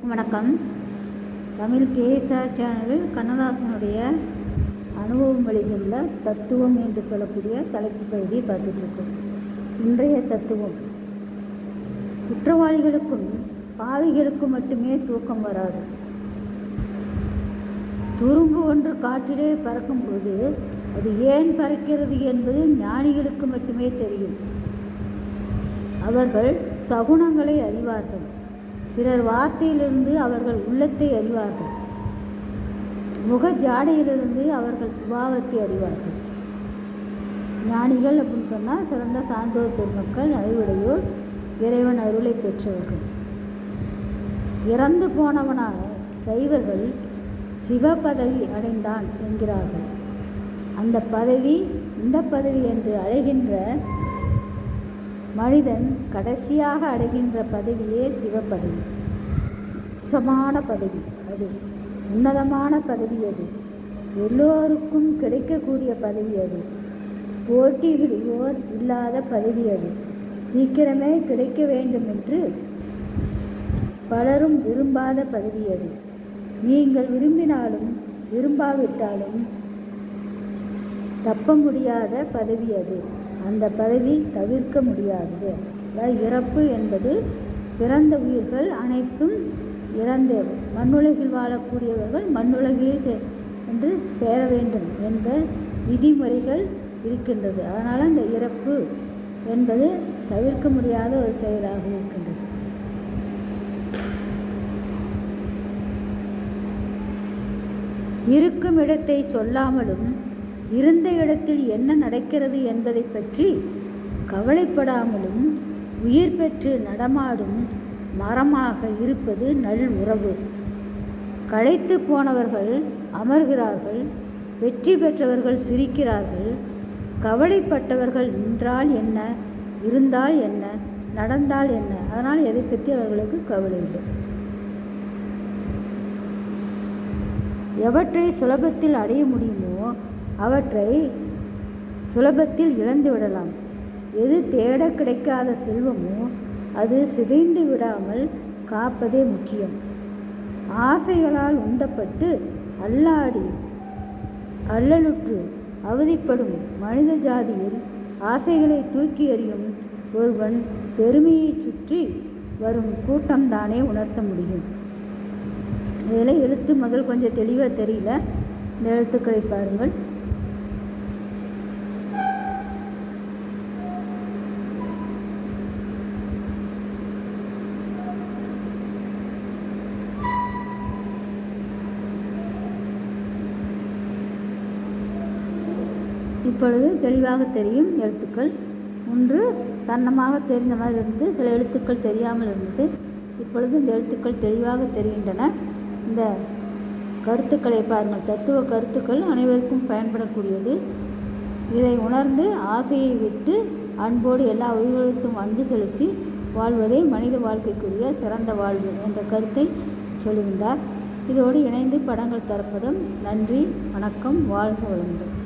வணக்கம். தமிழ் கேஎஸ்ஆர் சேனலில் கண்ணதாசனுடைய அனுபவம் வழிகளில் தத்துவம் என்று சொல்லக்கூடிய தலைப்பு பகுதியை பார்த்துட்ருக்கோம். இன்றைய தத்துவம்: குற்றவாளிகளுக்கும் பாவிகளுக்கும் மட்டுமே தூக்கம் வராது. துரும்பு ஒன்று காற்றிலே பறக்கும்போது அது ஏன் பறக்கிறது என்பது ஞானிகளுக்கு மட்டுமே தெரியும். அவர்கள் சகுனங்களை அறிவார்கள். பிறர் வார்த்தையிலிருந்து அவர்கள் உள்ளத்தை அறிவார்கள். முக ஜாடையிலிருந்து அவர்கள் சுபாவத்தை அறிவார்கள். ஞானிகள் அப்படின்னு சொன்னால் சிறந்த சான்றோர் பெருமக்கள், அறிவுடையோர், இறைவன் அருளை பெற்றவர்கள். இறந்து போனவனாக சைவர்கள் சிவ பதவி அடைந்தான் என்கிறார்கள். அந்த பதவி இந்த பதவி என்று அடைகின்ற மனிதன் கடைசியாக அடைகின்ற பதவியே சிவபதவி. உச்சமான பதவி அது, உன்னதமான பதவி அது, எல்லோருக்கும் கிடைக்கக்கூடிய பதவி அது, போட்டியிடுவோர் இல்லாத பதவி அது, சீக்கிரமே கிடைக்க வேண்டும் என்று பலரும் விரும்பாத பதவி அது. நீங்கள் விரும்பினாலும் விரும்பாவிட்டாலும் தப்ப முடியாத பதவி அது. அந்த பதவி தவிர்க்க முடியாதது. இறப்பு என்பது பிறந்த உயிர்கள் அனைத்தும் இறந்த மண்ணுலகில் வாழக்கூடியவர்கள் மண்ணுலகில் என்று சேர வேண்டும் என்ற விதிமுறைகள் இருக்கின்றது. அதனால் அந்த இறப்பு என்பது தவிர்க்க முடியாத ஒரு செயலாக இருக்கின்றது. இருக்கும் இடத்தை சொல்லாமலும் இருந்த இடத்தில் என்ன நடக்கிறது என்பதை பற்றி கவலைப்படாமலும் உயிர் பெற்று நடமாடும் மரமாக இருப்பது நல் உறவு. களைத்து போனவர்கள் அமர்கிறார்கள், வெற்றி பெற்றவர்கள் சிரிக்கிறார்கள், கவலைப்பட்டவர்கள் நின்றால் என்ன, இருந்தால் என்ன, நடந்தால் என்ன, அதனால் எதை பற்றி அவர்களுக்கு கவலை இல்லை. எவற்றை சுலபத்தில் அடைய முடியுமோ அவற்றை சுலபத்தில் இழந்து விடலாம். எது தேட கிடைக்காத செல்வமோ அது சிதைந்து விடாமல் காப்பதே முக்கியம். ஆசைகளால் உந்தப்பட்டு அல்லாடி அல்லலுற்று அவதிப்படும் மனித ஜாதியில் ஆசைகளை தூக்கி எறியும் ஒருவன் பெருமையை சுற்றி வரும் கூட்டம்தானே உணர்த்த முடியும். இதில் எழுத்து முதல் கொஞ்சம் தெளிவாக தெரியல. இந்த எழுத்துக்களை பாருங்கள். இப்பொழுது தெளிவாக தெரியும் எழுத்துக்கள். ஒன்று சன்னமாக தெரிந்த மாதிரி இருந்து சில எழுத்துக்கள் தெரியாமல் இருந்தது. இப்பொழுது இந்த எழுத்துக்கள் தெளிவாக தெரிகின்றன. இந்த கருத்துக்களை பாருங்கள். தத்துவ கருத்துக்கள் அனைவருக்கும் பயன்படக்கூடியது. இதை உணர்ந்து ஆசையை விட்டு அன்போடு எல்லா உயிர்களுக்கும் அன்பு செலுத்தி வாழ்வதே மனித வாழ்க்கைக்குரிய சிறந்த வாழ்வு என்ற கருத்தை சொல்லுகின்றார். இதோடு இணைந்து படங்கள் தரப்படும். நன்றி, வணக்கம், வாழ்க வளமுடன்.